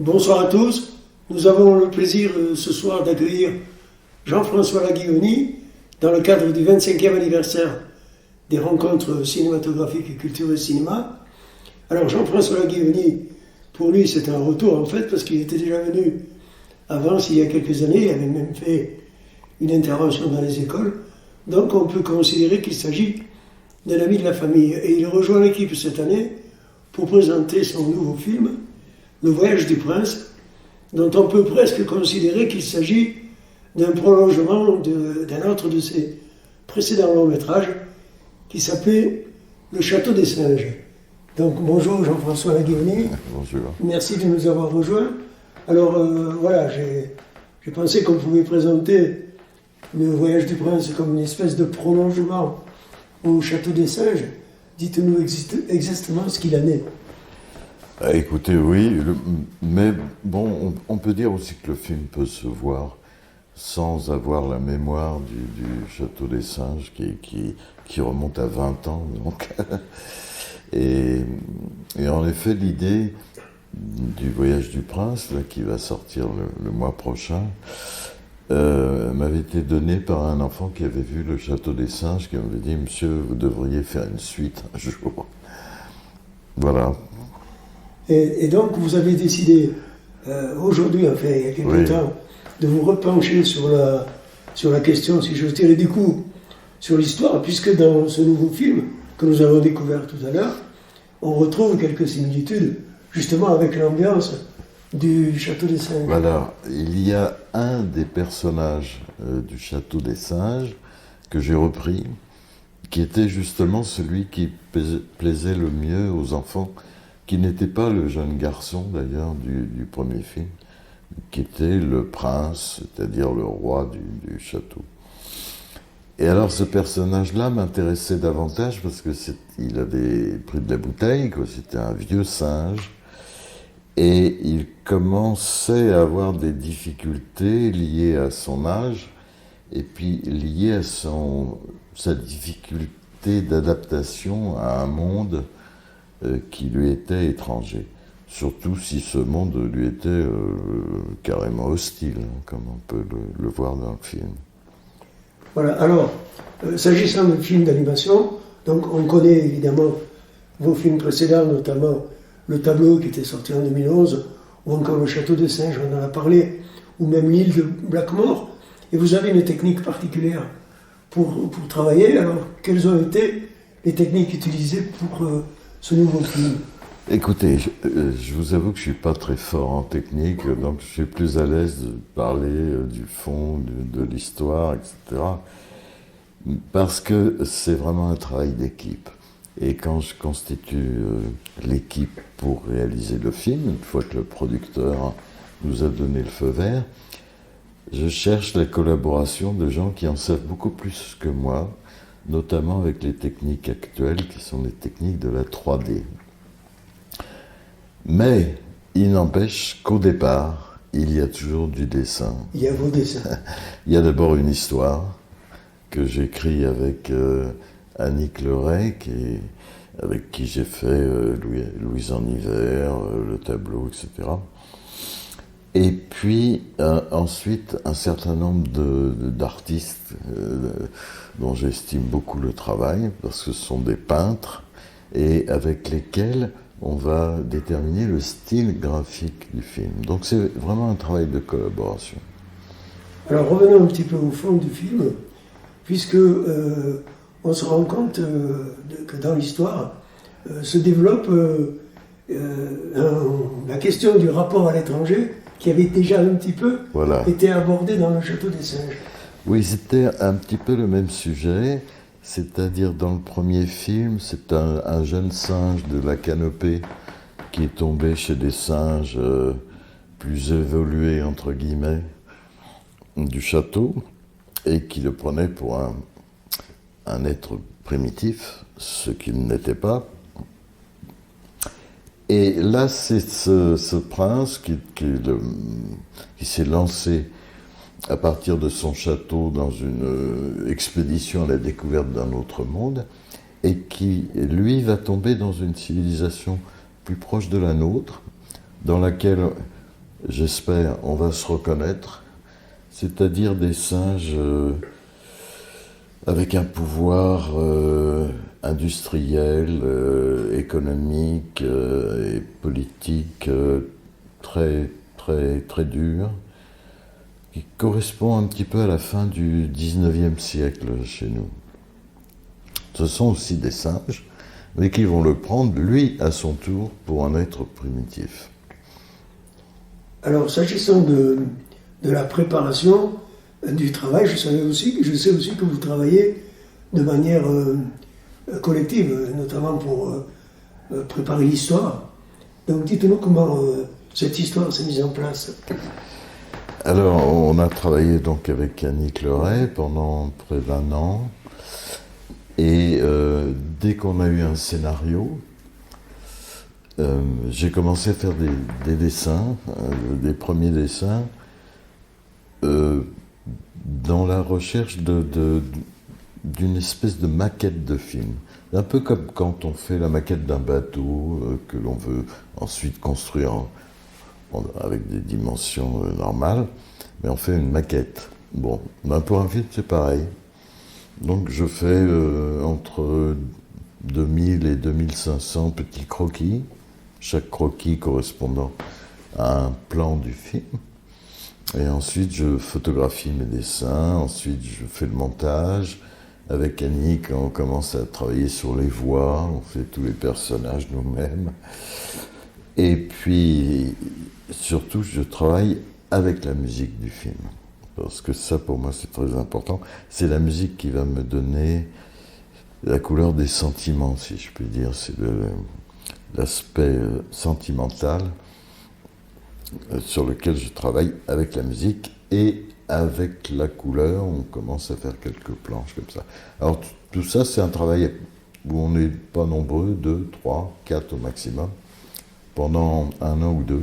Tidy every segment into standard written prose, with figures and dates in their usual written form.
Bonsoir à tous. Nous avons le plaisir ce soir d'accueillir Jean-François Laguilloni dans le cadre du 25e anniversaire des rencontres cinématographiques et culture et cinéma. Alors Jean-François Laguilloni, pour lui c'est un retour en fait parce qu'il était déjà venu avant, il y a quelques années, il avait même fait une intervention dans les écoles. Donc on peut considérer qu'il s'agit d'un ami de la famille. Et il rejoint l'équipe cette année pour présenter son nouveau film, Le Voyage du Prince, dont on peut presque considérer qu'il s'agit d'un prolongement d'un autre de ses précédents longs métrages qui s'appelait Le Château des Singes. Donc bonjour Jean-François Laguilloni. Bonjour. Merci de nous avoir rejoints. Alors voilà, j'ai pensé qu'on pouvait présenter Le Voyage du Prince comme une espèce de prolongement au Château des Singes. Dites-nous exactement ce qu'il en est. Écoutez, oui, mais bon, on peut dire aussi que le film peut se voir sans avoir la mémoire du Château des Singes qui remonte à 20 ans. Donc, et en effet, l'idée du Voyage du Prince, là, qui va sortir le mois prochain, m'avait été donnée par un enfant qui avait vu le Château des Singes, qui m'avait dit « Monsieur, vous devriez faire une suite un jour ». Voilà. Et donc, vous avez décidé, aujourd'hui, enfin, il y a quelques temps, de vous repencher sur la question, si j'ose dire, et du coup, sur l'histoire, puisque dans ce nouveau film, que nous avons découvert tout à l'heure, on retrouve quelques similitudes, justement, avec l'ambiance du Château des Singes. Voilà, il y a un des personnages du Château des Singes que j'ai repris, qui était justement celui qui plaisait le mieux aux enfants, qui n'était pas le jeune garçon d'ailleurs du premier film, qui était le prince, c'est-à-dire le roi du château. Et alors ce personnage-là m'intéressait davantage parce qu'il avait pris de la bouteille, quoi. C'était un vieux singe, et il commençait à avoir des difficultés liées à son âge, et puis liées à sa difficulté d'adaptation à un monde qui lui était étranger, surtout si ce monde lui était carrément hostile, comme on peut le voir dans le film. Voilà, alors, s'agissant de films d'animation, donc on connaît évidemment vos films précédents, notamment Le Tableau qui était sorti en 2011, ou encore Le Château des Singes, on en a parlé, ou même L'île de Blackmore, et vous avez une technique particulière pour travailler. Alors, quelles ont été les techniques utilisées pour ce nouveau film? Écoutez, je vous avoue que je ne suis pas très fort en technique, donc je suis plus à l'aise de parler du fond, de l'histoire, etc. Parce que c'est vraiment un travail d'équipe. Et quand je constitue l'équipe pour réaliser le film, une fois que le producteur nous a donné le feu vert, je cherche la collaboration de gens qui en savent beaucoup plus que moi, notamment avec les techniques actuelles qui sont les techniques de la 3D. Mais il n'empêche qu'au départ, il y a toujours du dessin. Il y a vos dessins. Il y a d'abord une histoire que j'écris avec Annick Leray, avec qui j'ai fait Louise en hiver, Le Tableau, etc. Et puis ensuite un certain nombre d'artistes dont j'estime beaucoup le travail, parce que ce sont des peintres, et avec lesquels on va déterminer le style graphique du film. Donc c'est vraiment un travail de collaboration. Alors revenons un petit peu au fond du film, puisque on se rend compte que dans l'histoire se développe la question du rapport à l'étranger qui avait déjà un petit peu été abordée dans Le Château des Singes. Oui, c'était un petit peu le même sujet, c'est-à-dire dans le premier film, c'est un jeune singe de la canopée qui est tombé chez des singes plus évolués, entre guillemets, du château, et qui le prenait pour un être primitif, ce qu'il n'était pas. Et là, c'est ce prince qui s'est lancé à partir de son château dans une expédition à la découverte d'un autre monde, et qui, lui, va tomber dans une civilisation plus proche de la nôtre, dans laquelle j'espère, on va se reconnaître, c'est-à-dire des singes avec un pouvoir industriel, économique et politique très, très, très dur, qui correspond un petit peu à la fin du 19e siècle chez nous. Ce sont aussi des singes, mais qui vont le prendre, lui, à son tour, pour un être primitif. Alors, s'agissant de la préparation du travail, je sais aussi que vous travaillez de manière collective, notamment pour préparer l'histoire. Donc, dites-nous comment cette histoire s'est mise en place. Alors, on a travaillé donc avec Annick Leray pendant près d'1 an. Et dès qu'on a eu un scénario, j'ai commencé à faire des dessins, des premiers dessins, dans la recherche d'une espèce de maquette de film. Un peu comme quand on fait la maquette d'un bateau que l'on veut ensuite construire avec des dimensions normales, mais on fait une maquette. Bon, ben pour un film c'est pareil. Donc je fais entre 2000 et 2500 petits croquis, chaque croquis correspondant à un plan du film. Et ensuite je photographie mes dessins, ensuite je fais le montage. Avec Annick, on commence à travailler sur les voix, on fait tous les personnages nous-mêmes. Et puis surtout je travaille avec la musique du film. Parce que ça, pour moi, c'est très important. C'est la musique qui va me donner la couleur des sentiments, si je puis dire. C'est l'aspect sentimental sur lequel je travaille avec la musique et avec la couleur. On commence à faire quelques planches comme ça. Alors, tout ça, c'est un travail où on n'est pas nombreux, 2, 3, 4 au maximum, pendant 1 an ou 2,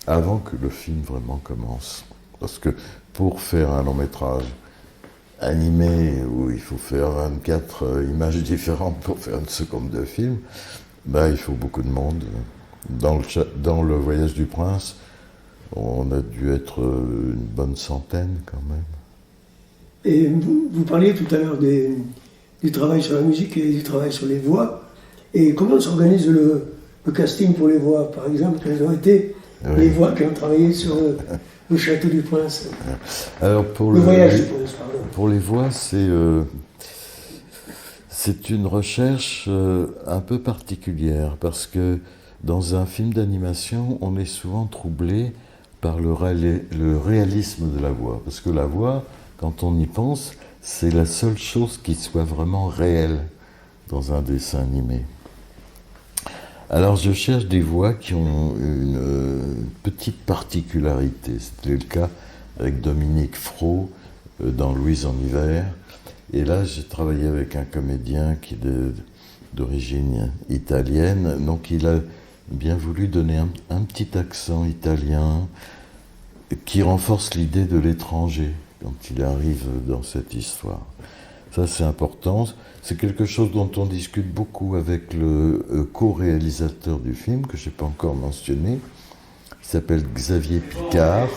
avant que le film vraiment commence. Parce que pour faire un long métrage animé où il faut faire 24 images différentes pour faire une seconde de film, ben, il faut beaucoup de monde. Dans le Voyage du Prince, on a dû être une bonne centaine quand même. Et vous parliez tout à l'heure du travail sur la musique et du travail sur les voix. Et comment s'organise le casting pour les voix? Par exemple, quelles ont été les voix qui ont travaillé sur le Château du Prince? Alors pour le Voyage du Prince, pardon. Pour les voix, c'est une recherche un peu particulière, parce que dans un film d'animation, on est souvent troublé par le réalisme de la voix. Parce que la voix, quand on y pense, c'est la seule chose qui soit vraiment réelle dans un dessin animé. Alors je cherche des voix qui ont une petite particularité. C'était le cas avec Dominique Fro dans Louise en hiver. Et là, j'ai travaillé avec un comédien qui est d'origine italienne. Donc il a bien voulu donner un petit accent italien qui renforce l'idée de l'étranger quand il arrive dans cette histoire. Ça, c'est important. C'est quelque chose dont on discute beaucoup avec le co-réalisateur du film, que je n'ai pas encore mentionné. Il s'appelle Xavier Picard.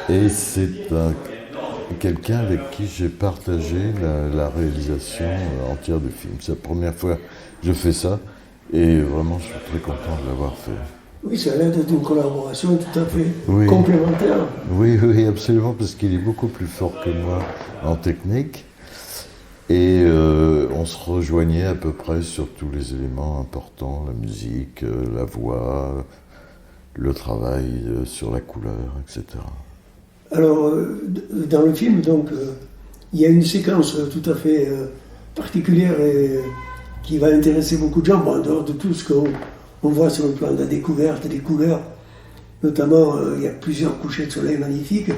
Et c'est quelqu'un avec qui j'ai partagé la réalisation entière du film. C'est la première fois que je fais ça. Et vraiment, je suis très content de l'avoir fait. Oui, ça a l'air d'être une collaboration tout à fait complémentaire. Oui, oui, absolument, parce qu'il est beaucoup plus fort que moi en technique. Et on se rejoignait à peu près sur tous les éléments importants, la musique, la voix, le travail sur la couleur, etc. Alors, dans le film, donc, il y a une séquence tout à fait particulière et qui va intéresser beaucoup de gens, bon, en dehors de tout ce qu'on voit sur le plan de la découverte des couleurs. Notamment, il y a plusieurs couchers de soleil magnifiques,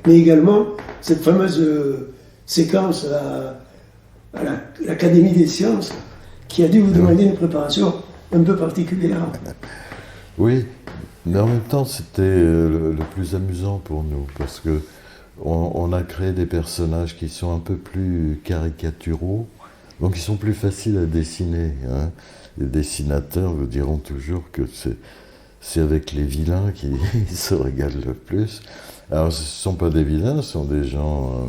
mais également cette fameuse séquence à l'Académie des sciences qui a dû vous demander une préparation un peu particulière. Oui, mais en même temps, c'était le plus amusant pour nous, parce que on a créé des personnages qui sont un peu plus caricaturaux, donc ils sont plus faciles à dessiner. Hein. Les dessinateurs vous diront toujours que c'est avec les vilains qu'ils se régalent le plus. Alors ce ne sont pas des vilains, ce sont des gens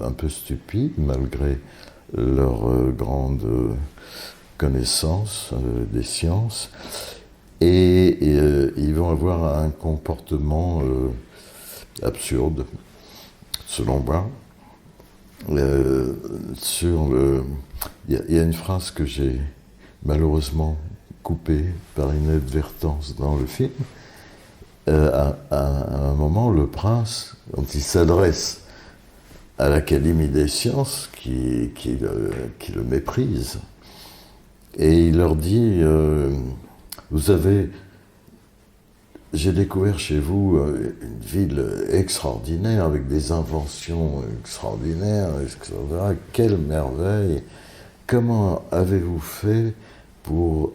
un peu stupides, malgré leur grande connaissance des sciences. Et ils vont avoir un comportement absurde, selon moi. Il y a une phrase que j'ai malheureusement coupée par inadvertance dans le film. À un moment, le prince, quand il s'adresse à l'Académie des sciences, qui le méprise, et il leur dit vous savez, j'ai découvert chez vous une ville extraordinaire, avec des inventions extraordinaires, etc. Quelle merveille! Comment avez-vous fait pour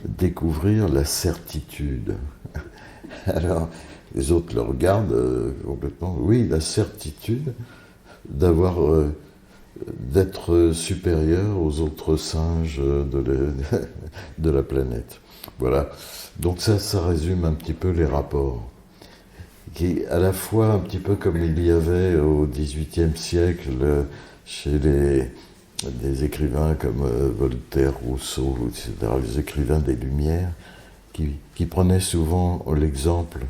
découvrir la certitude? Alors, les autres le regardent complètement. Oui, la certitude d'être supérieur aux autres singes de la planète. Voilà. Donc ça résume un petit peu les rapports. Qui, à la fois, un petit peu comme il y avait au XVIIIe siècle, chez des écrivains comme Voltaire, Rousseau, etc., les écrivains des Lumières, qui prenaient souvent l'exemple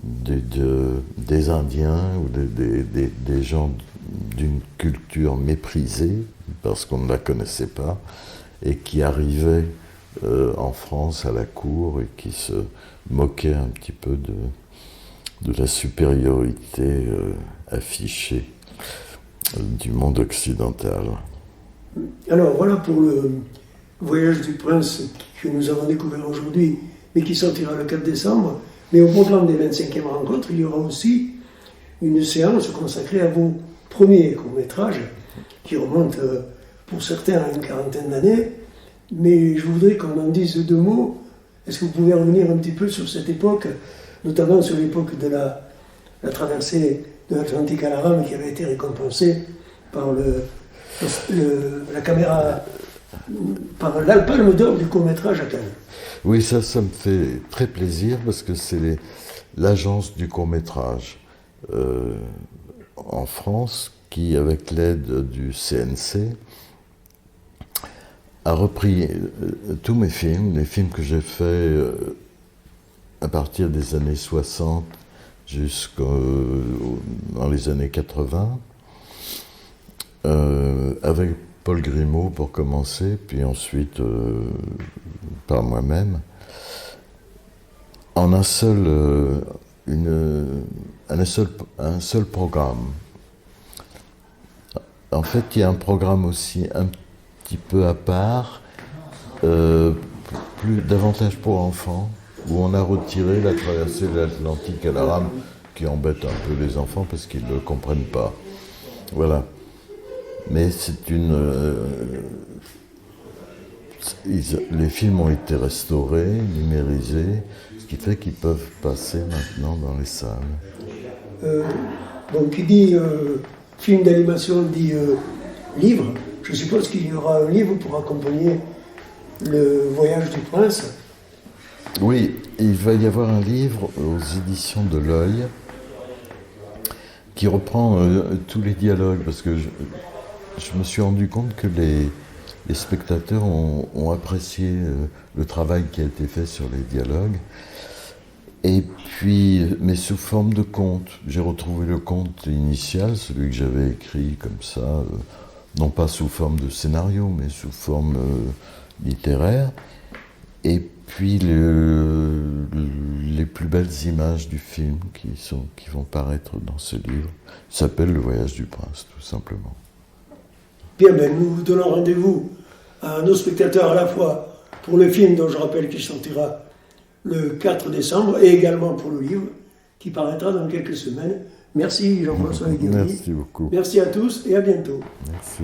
des Indiens ou des gens d'une culture méprisée, parce qu'on ne la connaissait pas, et qui arrivaient en France à la cour et qui se moquaient un petit peu de la supériorité affichée du monde occidental. Alors voilà pour le voyage du prince que nous avons découvert aujourd'hui, mais qui sortira le 4 décembre. Mais au programme des 25e rencontres, il y aura aussi une séance consacrée à vos premiers courts-métrages, qui remontent pour certains à une quarantaine d'années. Mais je voudrais qu'on en dise deux mots. Est-ce que vous pouvez revenir un petit peu sur cette époque, notamment sur l'époque de la traversée de l'Atlantique à la rame, qui avait été récompensée par la caméra, par la Palme d'Or du court-métrage à Cannes? Oui, ça me fait très plaisir parce que c'est l'agence du court-métrage en France qui, avec l'aide du CNC, a repris tous mes films, les films que j'ai faits à partir des années 60 dans les années 80, avec Paul Grimaud pour commencer, puis ensuite par moi-même, en un seul programme. En fait, il y a un programme aussi un petit peu à part, davantage pour enfants, où on a retiré la traversée de l'Atlantique à la rame, qui embête un peu les enfants parce qu'ils ne le comprennent pas. Voilà. Mais les films ont été restaurés, numérisés, ce qui fait qu'ils peuvent passer maintenant dans les salles. Donc, qui dit film d'animation dit livre. Je suppose qu'il y aura un livre pour accompagner le voyage du prince. Oui, il va y avoir un livre aux éditions de l'Œil qui reprend tous les dialogues, parce que je me suis rendu compte que les spectateurs ont apprécié le travail qui a été fait sur les dialogues. Et puis, mais sous forme de conte. J'ai retrouvé le conte initial, celui que j'avais écrit comme ça, non pas sous forme de scénario, mais sous forme littéraire. Et puis les plus belles images du film qui vont paraître dans ce livre s'appelle Le Voyage du Prince, tout simplement. Bien, ben, nous vous donnons rendez-vous à nos spectateurs à la fois pour le film dont je rappelle qu'il sortira le 4 décembre et également pour le livre qui paraîtra dans quelques semaines. Merci Jean-François Guéry. Merci beaucoup. Merci à tous et à bientôt. Merci.